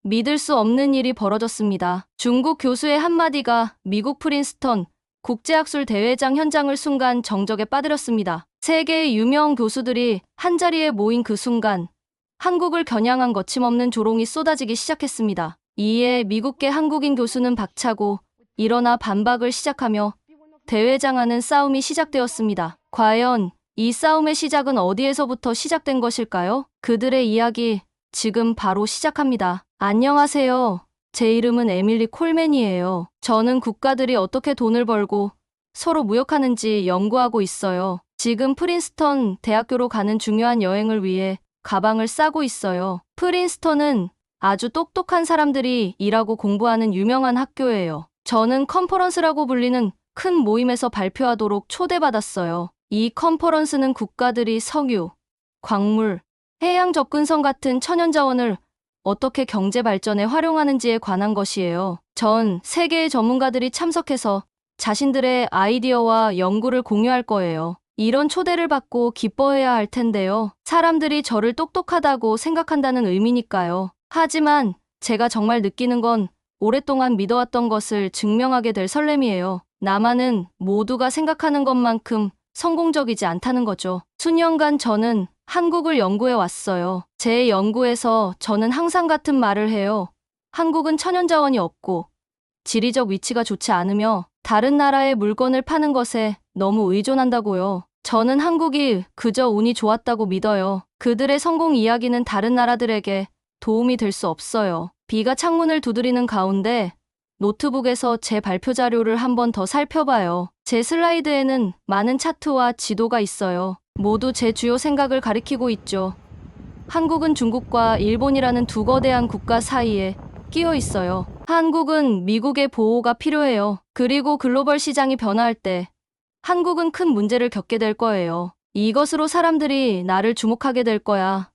믿을 수 없는 일이 벌어졌습니다. 중국 교수의 한마디가 미국 프린스턴 국제학술 대회장 현장을 순간 정적에 빠뜨렸습니다. 세계의 유명 교수들이 한자리에 모인 그 순간 한국을 겨냥한 거침없는 조롱이 쏟아지기 시작했습니다. 이에 미국계 한국인 교수는 박차고 일어나 반박을 시작하며 대회장하는 싸움이 시작되었습니다. 과연 이 싸움의 시작은 어디에서부터 시작된 것일까요? 그들의 이야기 지금 바로 시작합니다. 안녕하세요. 제 이름은 에밀리 콜맨이에요. 저는 국가들이 어떻게 돈을 벌고 서로 무역하는지 연구하고 있어요. 지금 프린스턴 대학교로 가는 중요한 여행을 위해 가방을 싸고 있어요. 프린스턴은 아주 똑똑한 사람들이 일하고 공부하는 유명한 학교예요. 저는 컨퍼런스라고 불리는 큰 모임에서 발표하도록 초대받았어요. 이 컨퍼런스는 국가들이 석유, 광물, 해양 접근성 같은 천연자원을 어떻게 경제 발전에 활용하는지에 관한 것이에요. 전 세계의 전문가들이 참석해서 자신들의 아이디어와 연구를 공유할 거예요. 이런 초대를 받고 기뻐해야 할 텐데요. 사람들이 저를 똑똑하다고 생각한다는 의미니까요. 하지만 제가 정말 느끼는 건 오랫동안 믿어왔던 것을 증명하게 될 설렘이에요. 나만은 모두가 생각하는 것만큼 성공적이지 않다는 거죠. 수년간 저는 한국을 연구해 왔어요. 제 연구에서 저는 항상 같은 말을 해요. 한국은 천연자원이 없고 지리적 위치가 좋지 않으며 다른 나라의 물건을 파는 것에 너무 의존한다고요. 저는 한국이 그저 운이 좋았다고 믿어요. 그들의 성공 이야기는 다른 나라들에게 도움이 될 수 없어요. 비가 창문을 두드리는 가운데 노트북에서 제 발표 자료를 한 번 더 살펴봐요. 제 슬라이드에는 많은 차트와 지도가 있어요. 모두 제 주요 생각을 가리키고 있죠. 한국은 중국과 일본이라는 두 거대한 국가 사이에 끼어 있어요. 한국은 미국의 보호가 필요해요. 그리고 글로벌 시장이 변화할 때 한국은 큰 문제를 겪게 될 거예요. 이것으로 사람들이 나를 주목하게 될 거야.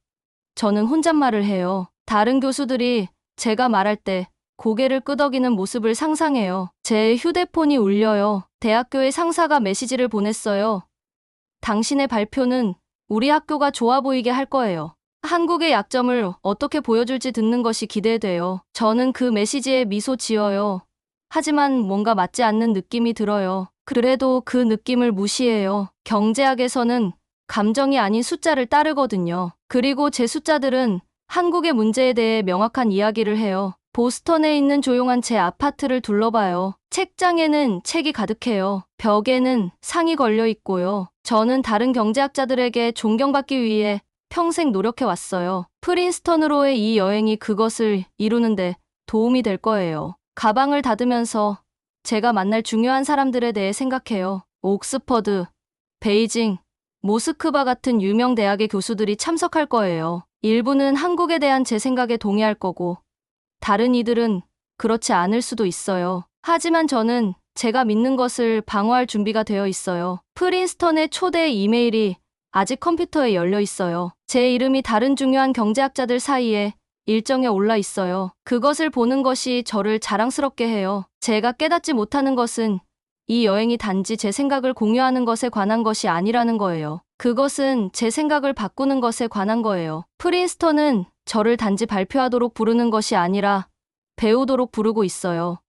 저는 혼잣말을 해요. 다른 교수들이 제가 말할 때 고개를 끄덕이는 모습을 상상해요. 제 휴대폰이 울려요. 대학교의 상사가 메시지를 보냈어요. 당신의 발표는 우리 학교가 좋아 보이게 할 거예요. 한국의 약점을 어떻게 보여줄지 듣는 것이 기대돼요. 저는 그 메시지에 미소 지어요. 하지만 뭔가 맞지 않는 느낌이 들어요. 그래도 그 느낌을 무시해요. 경제학에서는 감정이 아닌 숫자를 따르거든요. 그리고 제 숫자들은 한국의 문제에 대해 명확한 이야기를 해요. 보스턴에 있는 조용한 제 아파트를 둘러봐요. 책장에는 책이 가득해요. 벽에는 상이 걸려 있고요. 저는 다른 경제학자들에게 존경받기 위해 평생 노력해 왔어요. 프린스턴으로의 이 여행이 그것을 이루는데 도움이 될 거예요. 가방을 닫으면서 제가 만날 중요한 사람들에 대해 생각해요. 옥스퍼드, 베이징, 모스크바 같은 유명 대학의 교수들이 참석할 거예요. 일부는 한국에 대한 제 생각에 동의할 거고 다른 이들은 그렇지 않을 수도 있어요. 하지만 저는 제가 믿는 것을 방어할 준비가 되어 있어요. 프린스턴의 초대 이메일이 아직 컴퓨터에 열려 있어요. 제 이름이 다른 중요한 경제학자들 사이에 일정에 올라 있어요. 그것을 보는 것이 저를 자랑스럽게 해요. 제가 깨닫지 못하는 것은 이 여행이 단지 제 생각을 공유하는 것에 관한 것이 아니라는 거예요. 그것은 제 생각을 바꾸는 것에 관한 거예요. 프린스턴은 저를 단지 발표하도록 부르는 것이 아니라 배우도록 부르고 있어요.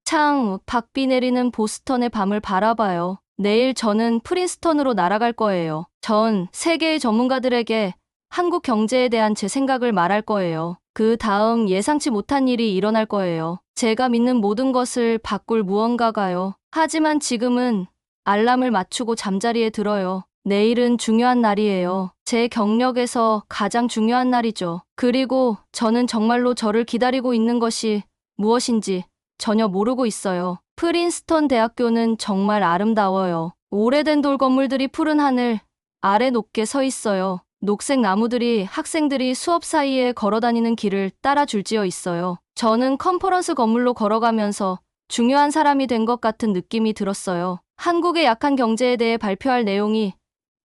박비 내리는 보스턴의 밤을 바라봐요. 내일 저는 프린스턴으로 날아갈 거예요. 전 세계의 전문가들에게 한국 경제에 대한 제 생각을 말할 거예요. 그 다음 예상치 못한 일이 일어날 거예요. 제가 믿는 모든 것을 바꿀 무언가가요. 하지만 지금은 알람을 맞추고 잠자리에 들어요. 내일은 중요한 날이에요. 제 경력에서 가장 중요한 날이죠. 그리고 저는 정말로 저를 기다리고 있는 것이 무엇인지 전혀 모르고 있어요. 프린스턴 대학교는 정말 아름다워요. 오래된 돌 건물들이 푸른 하늘 아래 높게 서 있어요. 녹색 나무들이 학생들이 수업 사이에 걸어다니는 길을 따라 줄지어 있어요. 저는 컨퍼런스 건물로 걸어가면서 중요한 사람이 된 것 같은 느낌이 들었어요. 한국의 약한 경제에 대해 발표할 내용이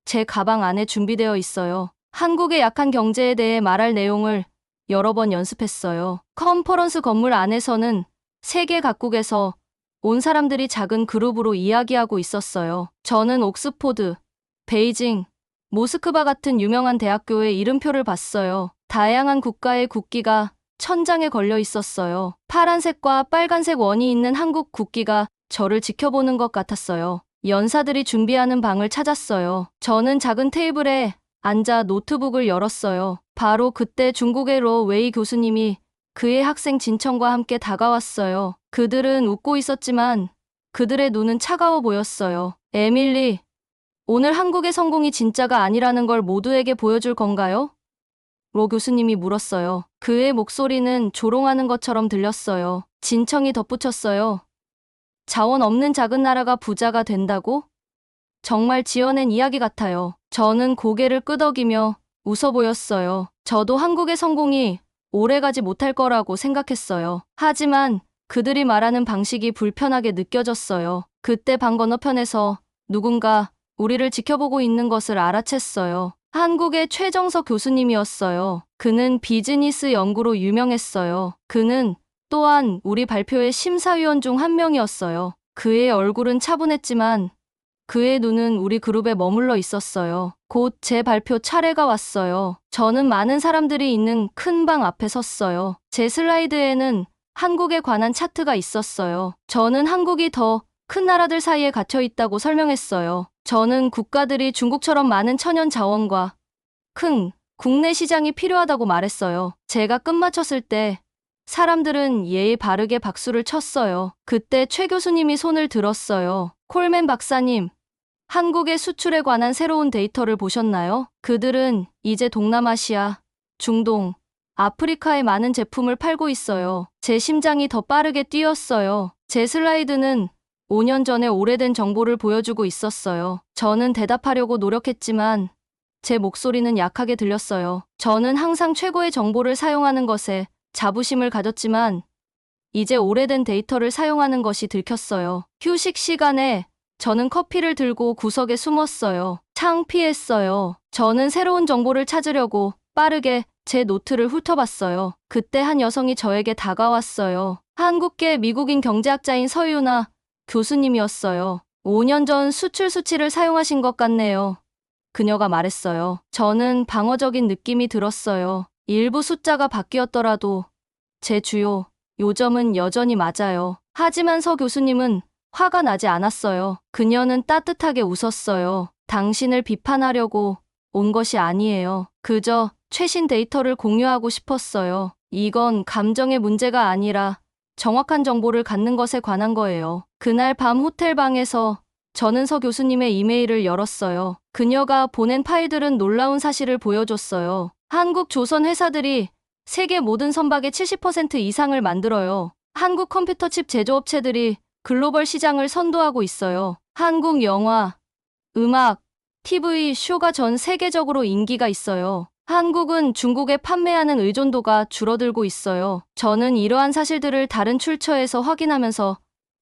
제 가방 안에 준비되어 있어요. 한국의 약한 경제에 대해 말할 내용을 여러 번 연습했어요. 컨퍼런스 건물 안에서는 세계 각국에서 온 사람들이 작은 그룹으로 이야기하고 있었어요. 저는 옥스포드, 베이징, 모스크바 같은 유명한 대학교의 이름표를 봤어요. 다양한 국가의 국기가 천장에 걸려 있었어요. 파란색과 빨간색 원이 있는 한국 국기가 저를 지켜보는 것 같았어요. 연사들이 준비하는 방을 찾았어요. 저는 작은 테이블에 앉아 노트북을 열었어요. 바로 그때 중국의 로 웨이 교수님이 그의 학생 진청과 함께 다가왔어요. 그들은 웃고 있었지만 그들의 눈은 차가워 보였어요. 에밀리, 오늘 한국의 성공이 진짜가 아니라는 걸 모두에게 보여줄 건가요? 로 교수님이 물었어요. 그의 목소리는 조롱하는 것처럼 들렸어요. 진청이 덧붙였어요. 자원 없는 작은 나라가 부자가 된다고? 정말 지어낸 이야기 같아요. 저는 고개를 끄덕이며 웃어 보였어요. 저도 한국의 성공이 오래가지 못할 거라고 생각했어요. 하지만 그들이 말하는 방식이 불편하게 느껴졌어요. 그때 방 건너편에서 누군가 우리를 지켜보고 있는 것을 알아챘어요. 한국의 최정석 교수님이었어요. 그는 비즈니스 연구로 유명했어요. 그는 또한 우리 발표의 심사위원 중 한 명이었어요. 그의 얼굴은 차분했지만 그의 눈은 우리 그룹에 머물러 있었어요. 곧 제 발표 차례가 왔어요. 저는 많은 사람들이 있는 큰 방 앞에 섰어요. 제 슬라이드에는 한국에 관한 차트가 있었어요. 저는 한국이 더 큰 나라들 사이에 갇혀 있다고 설명했어요. 저는 국가들이 중국처럼 많은 천연 자원과 큰 국내 시장이 필요하다고 말했어요. 제가 끝마쳤을 때 사람들은 예의 바르게 박수를 쳤어요. 그때 최 교수님이 손을 들었어요. 콜맨 박사님, 한국의 수출에 관한 새로운 데이터를 보셨나요? 그들은 이제 동남아시아, 중동, 아프리카에 많은 제품을 팔고 있어요. 제 심장이 더 빠르게 뛰었어요. 제 슬라이드는 5년 전에 오래된 정보를 보여주고 있었어요. 저는 대답하려고 노력했지만 제 목소리는 약하게 들렸어요. 저는 항상 최고의 정보를 사용하는 것에 자부심을 가졌지만 이제 오래된 데이터를 사용하는 것이 들켰어요. 휴식 시간에 저는 커피를 들고 구석에 숨었어요. 창피했어요. 저는 새로운 정보를 찾으려고 빠르게 제 노트를 훑어봤어요. 그때 한 여성이 저에게 다가왔어요. 한국계 미국인 경제학자인 서유나 교수님이었어요. 5년 전 수출 수치를 사용하신 것 같네요. 그녀가 말했어요. 저는 방어적인 느낌이 들었어요. 일부 숫자가 바뀌었더라도 제 주요 요점은 여전히 맞아요. 하지만 서 교수님은 화가 나지 않았어요. 그녀는 따뜻하게 웃었어요. 당신을 비판하려고 온 것이 아니에요. 그저 최신 데이터를 공유하고 싶었어요. 이건 감정의 문제가 아니라 정확한 정보를 갖는 것에 관한 거예요. 그날 밤 호텔 방에서 저는 서 교수님의 이메일을 열었어요. 그녀가 보낸 파일들은 놀라운 사실을 보여줬어요. 한국 조선 회사들이 세계 모든 선박의 70% 이상을 만들어요. 한국 컴퓨터 칩 제조업체들이 글로벌 시장을 선도하고 있어요. 한국 영화, 음악, TV, 쇼가 전 세계적으로 인기가 있어요. 한국은 중국에 판매하는 의존도가 줄어들고 있어요. 저는 이러한 사실들을 다른 출처에서 확인하면서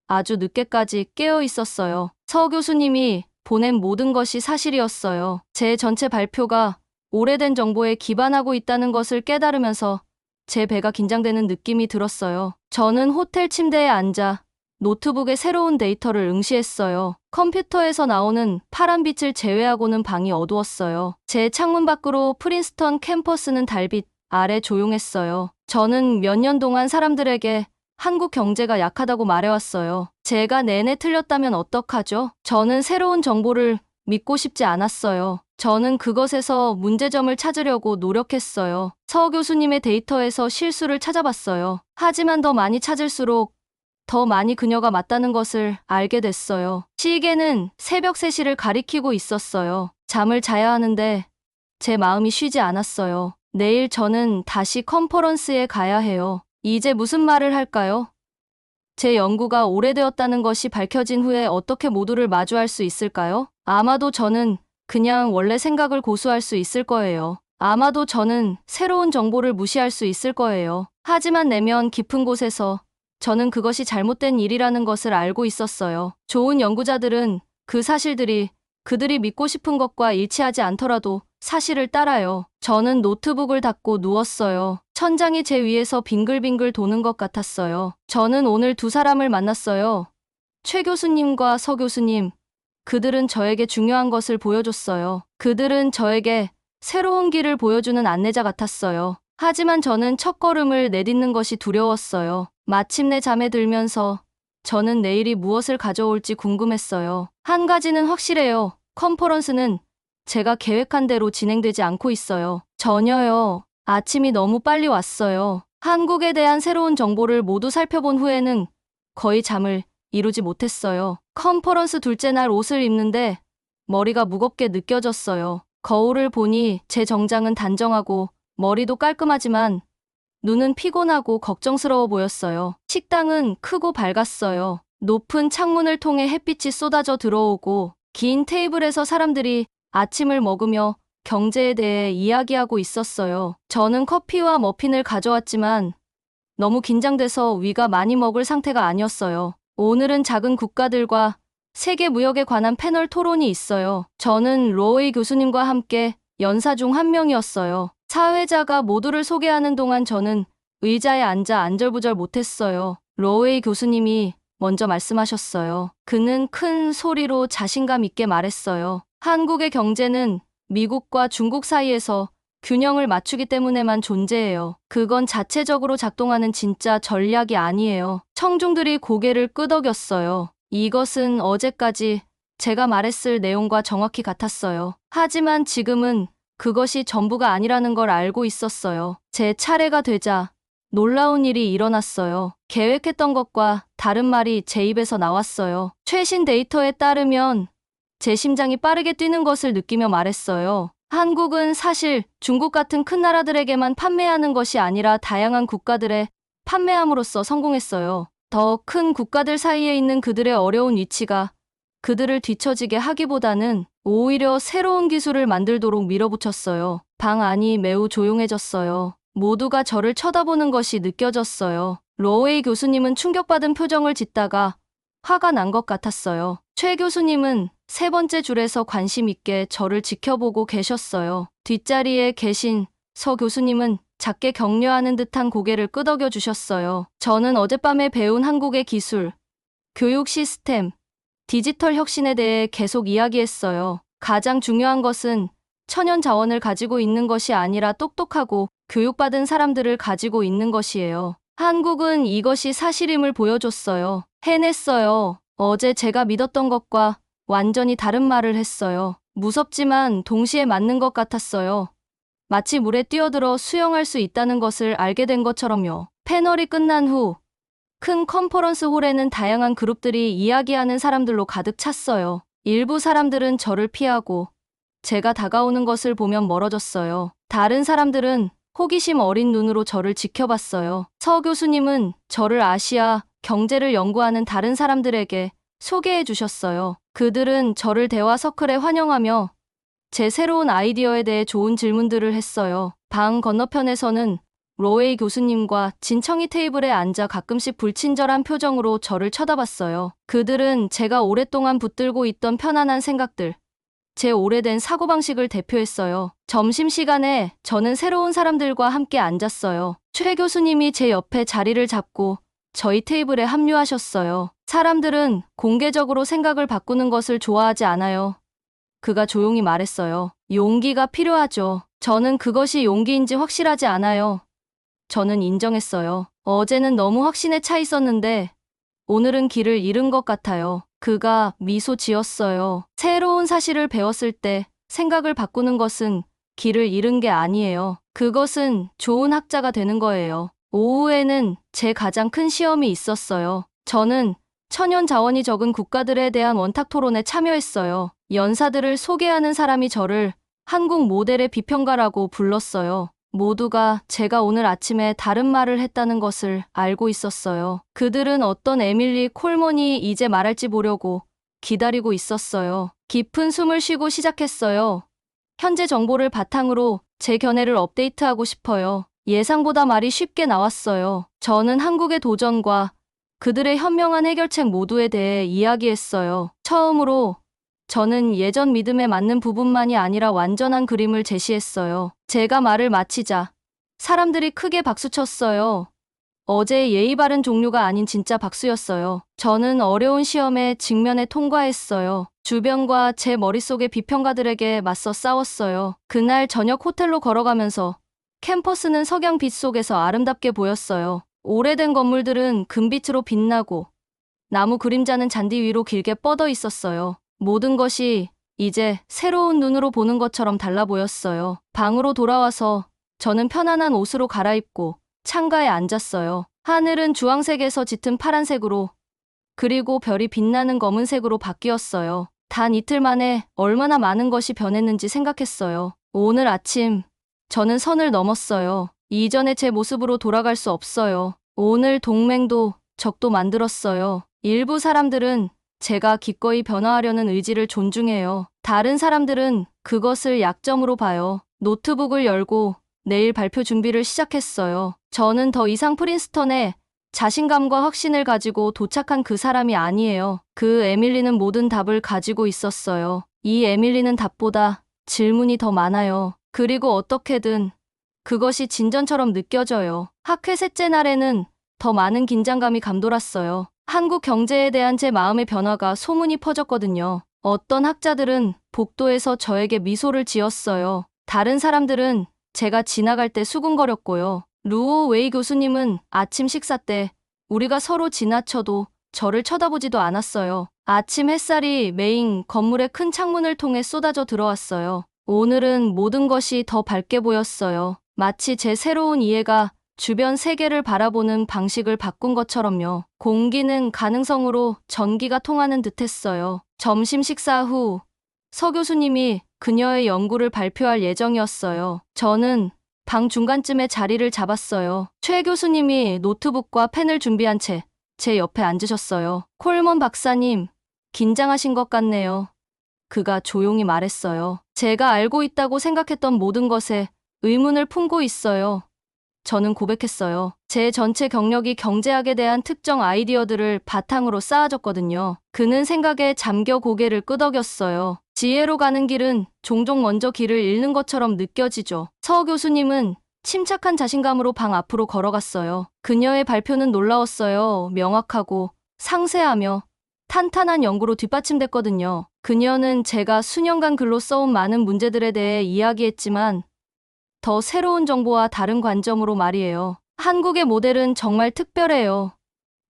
아주 늦게까지 깨어 있었어요. 서 교수님이 보낸 모든 것이 사실이었어요. 제 전체 발표가 오래된 정보에 기반하고 있다는 것을 깨달으면서 제 배가 긴장되는 느낌이 들었어요. 저는 호텔 침대에 앉아 노트북에 새로운 데이터를 응시했어요. 컴퓨터에서 나오는 파란 빛을 제외하고는 방이 어두웠어요. 제 창문 밖으로 프린스턴 캠퍼스는 달빛 아래 조용했어요. 저는 몇 년 동안 사람들에게 한국 경제가 약하다고 말해왔어요. 제가 내내 틀렸다면 어떡하죠? 저는 새로운 정보를 믿고 싶지 않았어요. 저는 그것에서 문제점을 찾으려고 노력했어요. 서 교수님의 데이터에서 실수를 찾아봤어요. 하지만 더 많이 찾을수록 더 많이 그녀가 맞다는 것을 알게 됐어요. 시계는 새벽 3시를 가리키고 있었어요. 잠을 자야 하는데 제 마음이 쉬지 않았어요. 내일 저는 다시 컨퍼런스에 가야 해요. 이제 무슨 말을 할까요? 제 연구가 오래되었다는 것이 밝혀진 후에 어떻게 모두를 마주할 수 있을까요? 아마도 저는 그냥 원래 생각을 고수할 수 있을 거예요. 아마도 저는 새로운 정보를 무시할 수 있을 거예요. 하지만 내면 깊은 곳에서 저는 그것이 잘못된 일이라는 것을 알고 있었어요. 좋은 연구자들은 그 사실들이 그들이 믿고 싶은 것과 일치하지 않더라도 사실을 따라요. 저는 노트북을 닫고 누웠어요. 천장이 제 위에서 빙글빙글 도는 것 같았어요. 저는 오늘 두 사람을 만났어요. 최 교수님과 서 교수님. 그들은 저에게 중요한 것을 보여줬어요. 그들은 저에게 새로운 길을 보여주는 안내자 같았어요. 하지만 저는 첫걸음을 내딛는 것이 두려웠어요. 마침내 잠에 들면서 저는 내일이 무엇을 가져올지 궁금했어요. 한 가지는 확실해요. 컨퍼런스는 제가 계획한 대로 진행되지 않고 있어요. 전혀요. 아침이 너무 빨리 왔어요. 한국에 대한 새로운 정보를 모두 살펴본 후에는 거의 잠을 이루지 못했어요. 컨퍼런스 둘째 날 옷을 입는데 머리가 무겁게 느껴졌어요. 거울을 보니 제 정장은 단정하고 머리도 깔끔하지만 눈은 피곤하고 걱정스러워 보였어요. 식당은 크고 밝았어요. 높은 창문을 통해 햇빛이 쏟아져 들어오고 긴 테이블에서 사람들이 아침을 먹으며 경제에 대해 이야기하고 있었어요. 저는 커피와 머핀을 가져왔지만 너무 긴장돼서 위가 많이 먹을 상태가 아니었어요. 오늘은 작은 국가들과 세계 무역에 관한 패널 토론이 있어요. 저는 로웨이 교수님과 함께 연사 중 한 명이었어요. 사회자가 모두를 소개하는 동안 저는 의자에 앉아 안절부절 못했어요. 로웨이 교수님이 먼저 말씀하셨어요. 그는 큰 소리로 자신감 있게 말했어요. 한국의 경제는 미국과 중국 사이에서 균형을 맞추기 때문에만 존재해요. 그건 자체적으로 작동하는 진짜 전략이 아니에요. 청중들이 고개를 끄덕였어요. 이것은 어제까지 제가 말했을 내용과 정확히 같았어요. 하지만 지금은 그것이 전부가 아니라는 걸 알고 있었어요. 제 차례가 되자 놀라운 일이 일어났어요. 계획했던 것과 다른 말이 제 입에서 나왔어요. 최신 데이터에 따르면 제 심장이 빠르게 뛰는 것을 느끼며 말했어요. 한국은 사실 중국 같은 큰 나라들에게만 판매하는 것이 아니라 다양한 국가들에 판매함으로써 성공했어요. 더 큰 국가들 사이에 있는 그들의 어려운 위치가 그들을 뒤처지게 하기보다는 오히려 새로운 기술을 만들도록 밀어붙였어요. 방 안이 매우 조용해졌어요. 모두가 저를 쳐다보는 것이 느껴졌어요. 로웨이 교수님은 충격받은 표정을 짓다가 화가 난 것 같았어요. 최 교수님은 세 번째 줄에서 관심 있게 저를 지켜보고 계셨어요. 뒷자리에 계신 서 교수님은 작게 격려하는 듯한 고개를 끄덕여 주셨어요. 저는 어젯밤에 배운 한국의 기술, 교육 시스템, 디지털 혁신에 대해 계속 이야기했어요. 가장 중요한 것은 천연 자원을 가지고 있는 것이 아니라 똑똑하고 교육받은 사람들을 가지고 있는 것이에요. 한국은 이것이 사실임을 보여줬어요. 해냈어요. 어제 제가 믿었던 것과 완전히 다른 말을 했어요. 무섭지만 동시에 맞는 것 같았어요. 마치 물에 뛰어들어 수영할 수 있다는 것을 알게 된 것처럼요. 패널이 끝난 후 큰 컨퍼런스 홀에는 다양한 그룹들이 이야기하는 사람들로 가득 찼어요. 일부 사람들은 저를 피하고 제가 다가오는 것을 보면 멀어졌어요. 다른 사람들은 호기심 어린 눈으로 저를 지켜봤어요. 서 교수님은 저를 아시아 경제를 연구하는 다른 사람들에게 소개해 주셨어요. 그들은 저를 대화 서클에 환영하며 제 새로운 아이디어에 대해 좋은 질문들을 했어요. 방 건너편에서는 로웨이 교수님과 진청이 테이블에 앉아 가끔씩 불친절한 표정으로 저를 쳐다봤어요. 그들은 제가 오랫동안 붙들고 있던 편안한 생각들, 제 오래된 사고방식을 대표했어요. 점심시간에 저는 새로운 사람들과 함께 앉았어요. 최 교수님이 제 옆에 자리를 잡고 저희 테이블에 합류하셨어요. 사람들은 공개적으로 생각을 바꾸는 것을 좋아하지 않아요. 그가 조용히 말했어요. 용기가 필요하죠. 저는 그것이 용기인지 확실하지 않아요. 저는 인정했어요. 어제는 너무 확신에 차 있었는데 오늘은 길을 잃은 것 같아요. 그가 미소 지었어요. 새로운 사실을 배웠을 때 생각을 바꾸는 것은 길을 잃은 게 아니에요. 그것은 좋은 학자가 되는 거예요. 오후에는 제 가장 큰 시험이 있었어요. 저는 천연 자원이 적은 국가들에 대한 원탁 토론에 참여했어요. 연사들을 소개하는 사람이 저를 한국 모델의 비평가라고 불렀어요. 모두가 제가 오늘 아침에 다른 말을 했다는 것을 알고 있었어요. 그들은 어떤 에밀리 콜먼이 이제 말할지 보려고 기다리고 있었어요. 깊은 숨을 쉬고 시작했어요. 현재 정보를 바탕으로 제 견해를 업데이트하고 싶어요. 예상보다 말이 쉽게 나왔어요. 저는 한국의 도전과 그들의 현명한 해결책 모두에 대해 이야기했어요. 처음으로 저는 예전 믿음에 맞는 부분만이 아니라 완전한 그림을 제시했어요. 제가 말을 마치자 사람들이 크게 박수쳤어요. 어제의 예의 바른 종류가 아닌 진짜 박수였어요. 저는 어려운 시험에 직면해 통과했어요. 주변과 제 머릿속의 비평가들에게 맞서 싸웠어요. 그날 저녁 호텔로 걸어가면서 캠퍼스는 석양빛 속에서 아름답게 보였어요. 오래된 건물들은 금빛으로 빛나고 나무 그림자는 잔디 위로 길게 뻗어 있었어요. 모든 것이 이제 새로운 눈으로 보는 것처럼 달라 보였어요. 방으로 돌아와서 저는 편안한 옷으로 갈아입고 창가에 앉았어요. 하늘은 주황색에서 짙은 파란색으로 그리고 별이 빛나는 검은색으로 바뀌었어요. 단 이틀 만에 얼마나 많은 것이 변했는지 생각했어요. 오늘 아침 저는 선을 넘었어요. 이전의 제 모습으로 돌아갈 수 없어요. 오늘 동맹도 적도 만들었어요. 일부 사람들은 제가 기꺼이 변화하려는 의지를 존중해요. 다른 사람들은 그것을 약점으로 봐요. 노트북을 열고 내일 발표 준비를 시작했어요. 저는 더 이상 프린스턴에 자신감과 확신을 가지고 도착한 그 사람이 아니에요. 그 에밀리는 모든 답을 가지고 있었어요. 이 에밀리는 답보다 질문이 더 많아요. 그리고 어떻게든 그것이 진전처럼 느껴져요. 학회 셋째 날에는 더 많은 긴장감이 감돌았어요. 한국 경제에 대한 제 마음의 변화가 소문이 퍼졌거든요. 어떤 학자들은 복도에서 저에게 미소를 지었어요. 다른 사람들은 제가 지나갈 때 수군거렸고요. 루오 웨이 교수님은 아침 식사 때 우리가 서로 지나쳐도 저를 쳐다보지도 않았어요. 아침 햇살이 메인 건물의 큰 창문을 통해 쏟아져 들어왔어요. 오늘은 모든 것이 더 밝게 보였어요. 마치 제 새로운 이해가 주변 세계를 바라보는 방식을 바꾼 것처럼요. 공기는 가능성으로 전기가 통하는 듯했어요. 점심 식사 후 서 교수님이 그녀의 연구를 발표할 예정이었어요. 저는 방 중간쯤에 자리를 잡았어요. 최 교수님이 노트북과 펜을 준비한 채 제 옆에 앉으셨어요. 콜먼 박사님, 긴장하신 것 같네요. 그가 조용히 말했어요. 제가 알고 있다고 생각했던 모든 것에 의문을 품고 있어요. 저는 고백했어요. 제 전체 경력이 경제학에 대한 특정 아이디어들을 바탕으로 쌓아졌거든요. 그는 생각에 잠겨 고개를 끄덕였어요. 지혜로 가는 길은 종종 먼저 길을 잃는 것처럼 느껴지죠. 서 교수님은 침착한 자신감으로 방 앞으로 걸어갔어요. 그녀의 발표는 놀라웠어요. 명확하고 상세하며 탄탄한 연구로 뒷받침됐거든요. 그녀는 제가 수년간 글로 써온 많은 문제들에 대해 이야기했지만 더 새로운 정보와 다른 관점으로 말이에요. 한국의 모델은 정말 특별해요.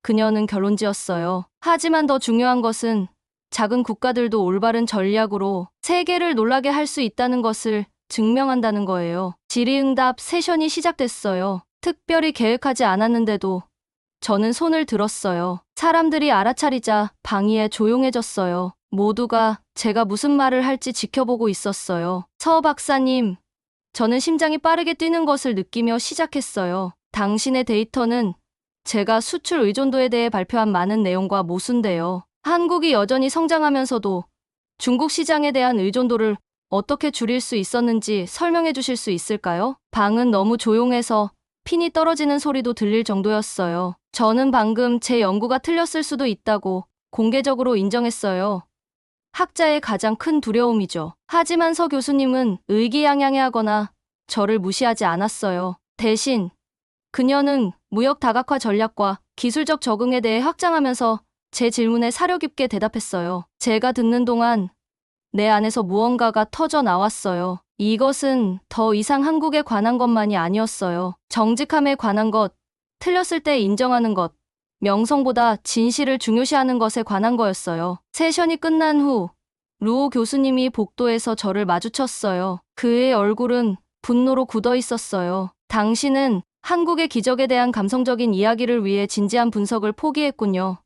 그녀는 결론지었어요. 하지만 더 중요한 것은 작은 국가들도 올바른 전략으로 세계를 놀라게 할 수 있다는 것을 증명한다는 거예요. 질의응답 세션이 시작됐어요. 특별히 계획하지 않았는데도 저는 손을 들었어요. 사람들이 알아차리자 방위에 조용해졌어요. 모두가 제가 무슨 말을 할지 지켜보고 있었어요. 서 박사님, 저는 심장이 빠르게 뛰는 것을 느끼며 시작했어요. 당신의 데이터는 제가 수출 의존도에 대해 발표한 많은 내용과 모순돼요. 한국이 여전히 성장하면서도 중국 시장에 대한 의존도를 어떻게 줄일 수 있었는지 설명해 주실 수 있을까요? 방은 너무 조용해서 핀이 떨어지는 소리도 들릴 정도였어요. 저는 방금 제 연구가 틀렸을 수도 있다고 공개적으로 인정했어요. 학자의 가장 큰 두려움이죠. 하지만 서 교수님은 의기양양해하거나 저를 무시하지 않았어요. 대신 그녀는 무역 다각화 전략과 기술적 적응에 대해 확장하면서 제 질문에 사려 깊게 대답했어요. 제가 듣는 동안 내 안에서 무언가가 터져 나왔어요. 이것은 더 이상 한국에 관한 것만이 아니었어요. 정직함에 관한 것, 틀렸을 때 인정하는 것, 명성보다 진실을 중요시하는 것에 관한 거였어요. 세션이 끝난 후 루오 교수님이 복도에서 저를 마주쳤어요. 그의 얼굴은 분노로 굳어 있었어요. 당신은 한국의 기적에 대한 감성적인 이야기를 위해 진지한 분석을 포기했군요.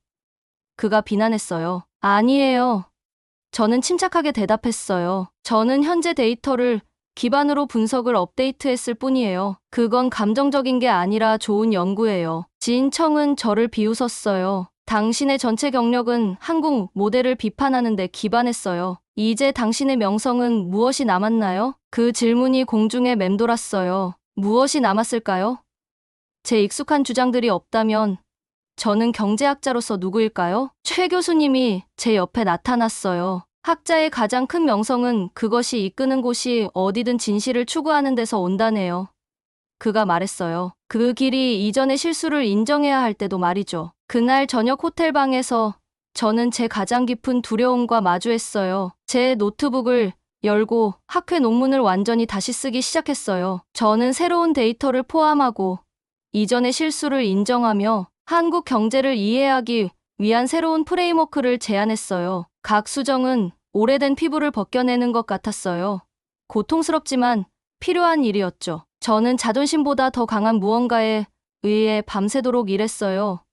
그가 비난했어요. 아니에요. 저는 침착하게 대답했어요. 저는 현재 데이터를 기반으로 분석을 업데이트했을 뿐이에요. 그건 감정적인 게 아니라 좋은 연구예요. 진청은 저를 비웃었어요. 당신의 전체 경력은 한국 모델을 비판하는 데 기반했어요. 이제 당신의 명성은 무엇이 남았나요? 그 질문이 공중에 맴돌았어요. 무엇이 남았을까요? 제 익숙한 주장들이 없다면 저는 경제학자로서 누구일까요? 최 교수님이 제 옆에 나타났어요. 학자의 가장 큰 명성은 그것이 이끄는 곳이 어디든 진실을 추구하는 데서 온다네요. 그가 말했어요. 그 길이 이전의 실수를 인정해야 할 때도 말이죠. 그날 저녁 호텔방에서 저는 제 가장 깊은 두려움과 마주했어요. 제 노트북을 열고 학회 논문을 완전히 다시 쓰기 시작했어요. 저는 새로운 데이터를 포함하고 이전의 실수를 인정하며 한국 경제를 이해하기 위한 새로운 프레임워크를 제안했어요. 각 수정은 오래된 피부를 벗겨내는 것 같았어요. 고통스럽지만 필요한 일이었죠. 저는 자존심보다 더 강한 무언가에 의해 밤새도록 일했어요.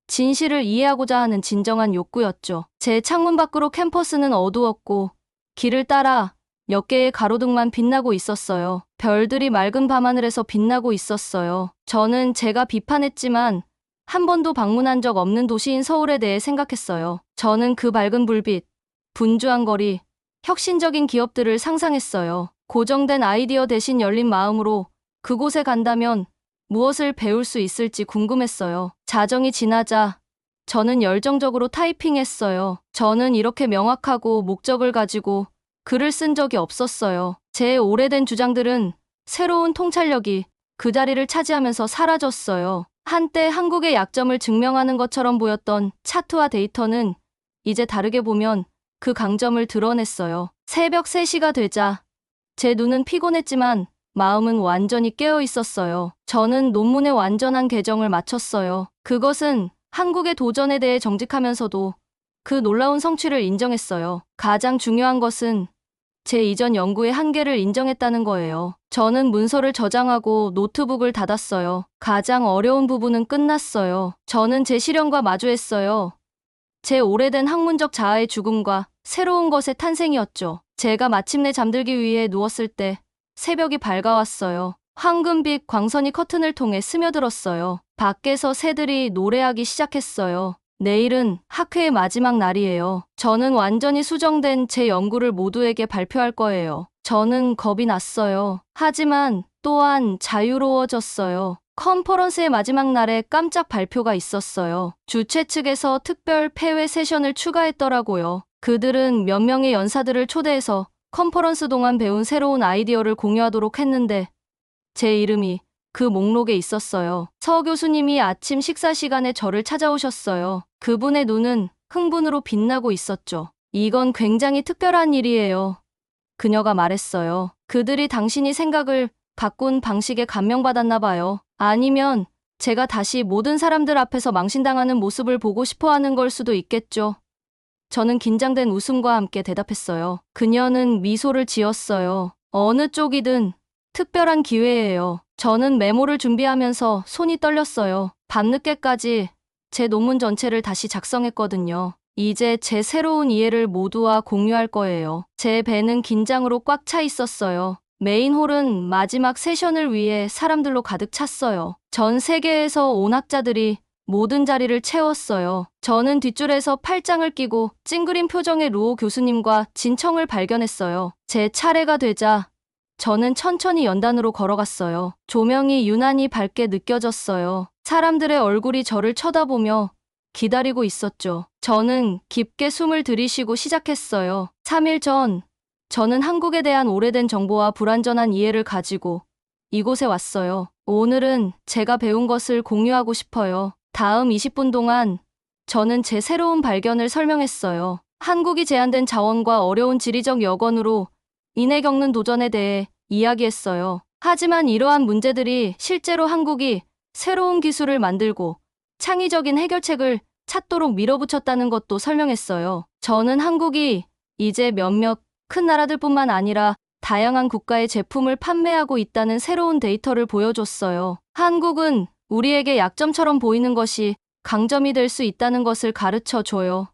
진실을 이해하고자 하는 진정한 욕구였죠. 제 창문 밖으로 캠퍼스는 어두웠고 길을 따라 몇 개의 가로등만 빛나고 있었어요. 별들이 맑은 밤하늘에서 빛나고 있었어요. 저는 제가 비판했지만 한 번도 방문한 적 없는 도시인 서울에 대해 생각했어요. 저는 그 밝은 불빛, 분주한 거리, 혁신적인 기업들을 상상했어요. 고정된 아이디어 대신 열린 마음으로 그곳에 간다면 무엇을 배울 수 있을지 궁금했어요. 자정이 지나자 저는 열정적으로 타이핑했어요. 저는 이렇게 명확하고 목적을 가지고 글을 쓴 적이 없었어요. 제 오래된 주장들은 새로운 통찰력이 그 자리를 차지하면서 사라졌어요. 한때 한국의 약점을 증명하는 것처럼 보였던 차트와 데이터는 이제 다르게 보면 그 강점을 드러냈어요. 새벽 3시가 되자 제 눈은 피곤했지만 마음은 완전히 깨어 있었어요. 저는 논문의 완전한 개정을 마쳤어요. 그것은 한국의 도전에 대해 정직하면서도 그 놀라운 성취를 인정했어요. 가장 중요한 것은 제 이전 연구의 한계를 인정했다는 거예요. 저는 문서를 저장하고 노트북을 닫았어요. 가장 어려운 부분은 끝났어요. 저는 제 시련과 마주했어요. 제 오래된 학문적 자아의 죽음과 새로운 것의 탄생이었죠. 제가 마침내 잠들기 위해 누웠을 때 새벽이 밝아왔어요. 황금빛 광선이 커튼을 통해 스며들었어요. 밖에서 새들이 노래하기 시작했어요. 내일은 학회의 마지막 날이에요. 저는 완전히 수정된 제 연구를 모두에게 발표할 거예요. 저는 겁이 났어요. 하지만 또한 자유로워졌어요. 컨퍼런스의 마지막 날에 깜짝 발표가 있었어요. 주최 측에서 특별 폐회 세션을 추가했더라고요. 그들은 몇 명의 연사들을 초대해서 컨퍼런스 동안 배운 새로운 아이디어를 공유하도록 했는데 제 이름이 그 목록에 있었어요. 서 교수님이 아침 식사 시간에 저를 찾아오셨어요. 그분의 눈은 흥분으로 빛나고 있었죠. 이건 굉장히 특별한 일이에요. 그녀가 말했어요. 그들이 당신이 생각을 바꾼 방식에 감명받았나 봐요. 아니면 제가 다시 모든 사람들 앞에서 망신당하는 모습을 보고 싶어 하는 걸 수도 있겠죠. 저는 긴장된 웃음과 함께 대답했어요. 그녀는 미소를 지었어요. 어느 쪽이든 특별한 기회예요. 저는 메모를 준비하면서 손이 떨렸어요. 밤늦게까지 제 논문 전체를 다시 작성했거든요. 이제 제 새로운 이해를 모두와 공유할 거예요. 제 배는 긴장으로 꽉 차 있었어요. 메인 홀은 마지막 세션을 위해 사람들로 가득 찼어요. 전 세계에서 온 학자들이 모든 자리를 채웠어요. 저는 뒷줄에서 팔짱을 끼고 찡그린 표정의 루오 교수님과 진청을 발견했어요. 제 차례가 되자 저는 천천히 연단으로 걸어갔어요. 조명이 유난히 밝게 느껴졌어요. 사람들의 얼굴이 저를 쳐다보며 기다리고 있었죠. 저는 깊게 숨을 들이쉬고 시작했어요. 3일 전, 저는 한국에 대한 오래된 정보와 불완전한 이해를 가지고 이곳에 왔어요. 오늘은 제가 배운 것을 공유하고 싶어요. 다음 20분 동안 저는 제 새로운 발견을 설명했어요. 한국이 제한된 자원과 어려운 지리적 여건으로 인해 겪는 도전에 대해 이야기했어요. 하지만 이러한 문제들이 실제로 한국이 새로운 기술을 만들고 창의적인 해결책을 찾도록 밀어붙였다는 것도 설명했어요. 저는 한국이 이제 몇몇 큰 나라들뿐만 아니라 다양한 국가의 제품을 판매하고 있다는 새로운 데이터를 보여줬어요. 한국은 우리에게 약점처럼 보이는 것이 강점이 될 수 있다는 것을 가르쳐 줘요.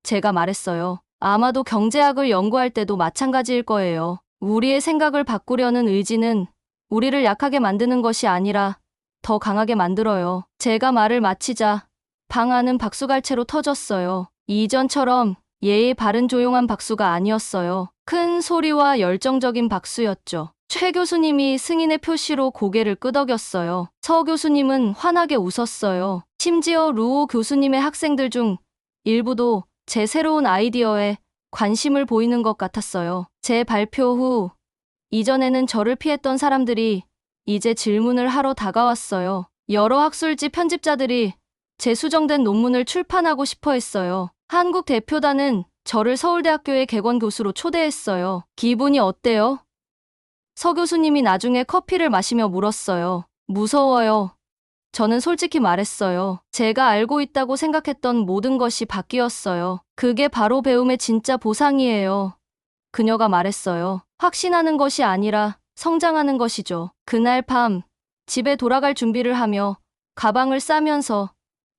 제가 말했어요. 아마도 경제학을 연구할 때도 마찬가지일 거예요. 우리의 생각을 바꾸려는 의지는 우리를 약하게 만드는 것이 아니라 더 강하게 만들어요. 제가 말을 마치자 방 안은 박수갈채로 터졌어요. 이전처럼 예의 바른 조용한 박수가 아니었어요. 큰 소리와 열정적인 박수였죠. 최 교수님이 승인의 표시로 고개를 끄덕였어요. 서 교수님은 환하게 웃었어요. 심지어 루오 교수님의 학생들 중 일부도 제 새로운 아이디어에 관심을 보이는 것 같았어요. 제 발표 후 이전에는 저를 피했던 사람들이 이제 질문을 하러 다가왔어요. 여러 학술지 편집자들이 제 수정된 논문을 출판하고 싶어 했어요. 한국 대표단은 저를 서울대학교의 객원 교수로 초대했어요. 기분이 어때요? 서 교수님이 나중에 커피를 마시며 물었어요. 무서워요. 저는 솔직히 말했어요. 제가 알고 있다고 생각했던 모든 것이 바뀌었어요. 그게 바로 배움의 진짜 보상이에요. 그녀가 말했어요. 확신하는 것이 아니라 성장하는 것이죠. 그날 밤 집에 돌아갈 준비를 하며 가방을 싸면서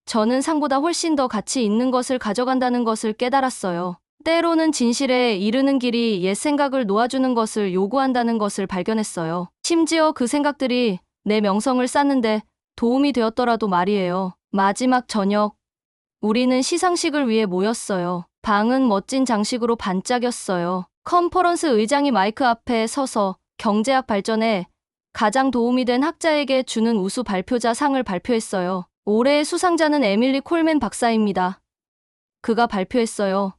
저는 상보다 훨씬 더 가치 있는 것을 가져간다는 것을 깨달았어요. 때로는 진실에 이르는 길이 옛 생각을 놓아주는 것을 요구한다는 것을 발견했어요. 심지어 그 생각들이 내 명성을 쌓는데 도움이 되었더라도 말이에요. 마지막 저녁, 우리는 시상식을 위해 모였어요. 방은 멋진 장식으로 반짝였어요. 컨퍼런스 의장이 마이크 앞에 서서 경제학 발전에 가장 도움이 된 학자에게 주는 우수 발표자 상을 발표했어요. 올해의 수상자는 에밀리 콜맨 박사입니다. 그가 발표했어요.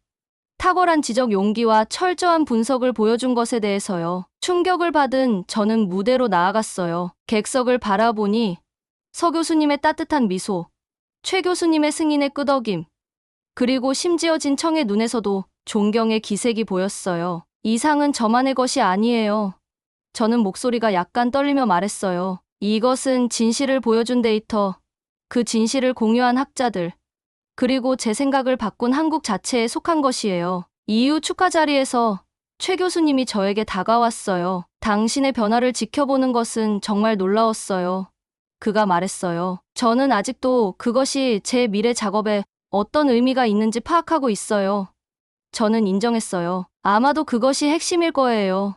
탁월한 지적 용기와 철저한 분석을 보여준 것에 대해서요. 충격을 받은 저는 무대로 나아갔어요. 객석을 바라보니 서 교수님의 따뜻한 미소, 최 교수님의 승인의 끄덕임, 그리고 심지어 진청의 눈에서도 존경의 기색이 보였어요. 이 상은 저만의 것이 아니에요. 저는 목소리가 약간 떨리며 말했어요. 이것은 진실을 보여준 데이터, 그 진실을 공유한 학자들, 그리고 제 생각을 바꾼 한국 자체에 속한 것이에요. 이후 축하 자리에서 최 교수님이 저에게 다가왔어요. 당신의 변화를 지켜보는 것은 정말 놀라웠어요. 그가 말했어요. 저는 아직도 그것이 제 미래 작업에 어떤 의미가 있는지 파악하고 있어요. 저는 인정했어요. 아마도 그것이 핵심일 거예요.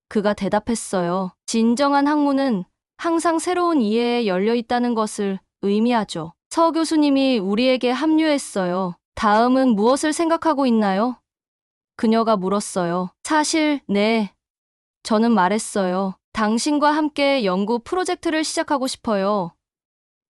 그가 대답했어요. 진정한 학문은 항상 새로운 이해에 열려 있다는 것을 의미하죠. 서 교수님이 우리에게 합류했어요. 다음은 무엇을 생각하고 있나요? 그녀가 물었어요. 사실, 네. 저는 말했어요. 당신과 함께 연구 프로젝트를 시작하고 싶어요.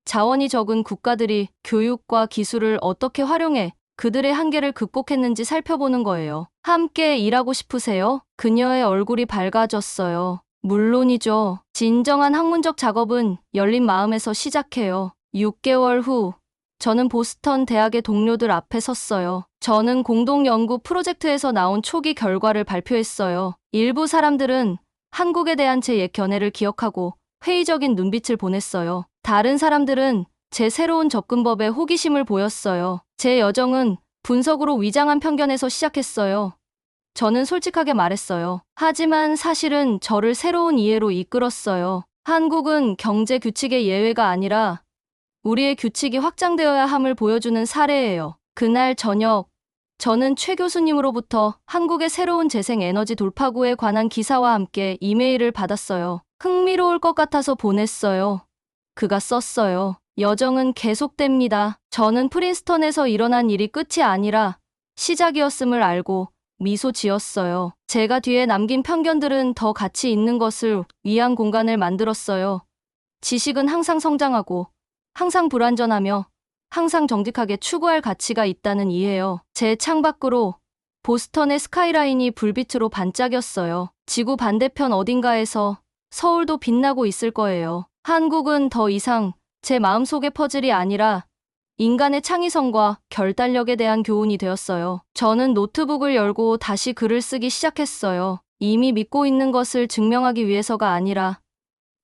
자원이 적은 국가들이 교육과 기술을 어떻게 활용해 그들의 한계를 극복했는지 살펴보는 거예요. 함께 일하고 싶으세요? 그녀의 얼굴이 밝아졌어요. 물론이죠. 진정한 학문적 작업은 열린 마음에서 시작해요. 6개월 후, 저는 보스턴 대학의 동료들 앞에 섰어요. 저는 공동 연구 프로젝트에서 나온 초기 결과를 발표했어요. 일부 사람들은 한국에 대한 제 옛 견해를 기억하고 회의적인 눈빛을 보냈어요. 다른 사람들은 제 새로운 접근법에 호기심을 보였어요. 제 여정은 분석으로 위장한 편견에서 시작했어요. 저는 솔직하게 말했어요. 하지만 사실은 저를 새로운 이해로 이끌었어요. 한국은 경제 규칙의 예외가 아니라 우리의 규칙이 확장되어야 함을 보여주는 사례예요. 그날 저녁, 저는 최 교수님으로부터 한국의 새로운 재생 에너지 돌파구에 관한 기사와 함께 이메일을 받았어요. 흥미로울 것 같아서 보냈어요. 그가 썼어요. 여정은 계속됩니다. 저는 프린스턴에서 일어난 일이 끝이 아니라 시작이었음을 알고 미소 지었어요. 제가 뒤에 남긴 편견들은 더 가치 있는 것을 위한 공간을 만들었어요. 지식은 항상 성장하고 항상 불완전하며 항상 정직하게 추구할 가치가 있다는 이해요. 제 창밖으로 보스턴의 스카이라인이 불빛으로 반짝였어요. 지구 반대편 어딘가에서 서울도 빛나고 있을 거예요. 한국은 더 이상 제 마음속의 퍼즐이 아니라 인간의 창의성과 결단력에 대한 교훈이 되었어요. 저는 노트북을 열고 다시 글을 쓰기 시작했어요. 이미 믿고 있는 것을 증명하기 위해서가 아니라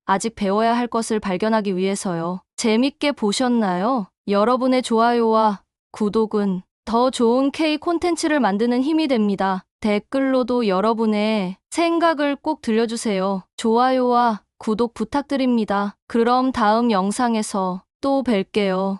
아직 배워야 할 것을 발견하기 위해서요. 재밌게 보셨나요? 여러분의 좋아요와 구독은 더 좋은 K 콘텐츠를 만드는 힘이 됩니다. 댓글로도 여러분의 생각을 꼭 들려주세요. 좋아요와 구독 부탁드립니다. 그럼 다음 영상에서 또 뵐게요.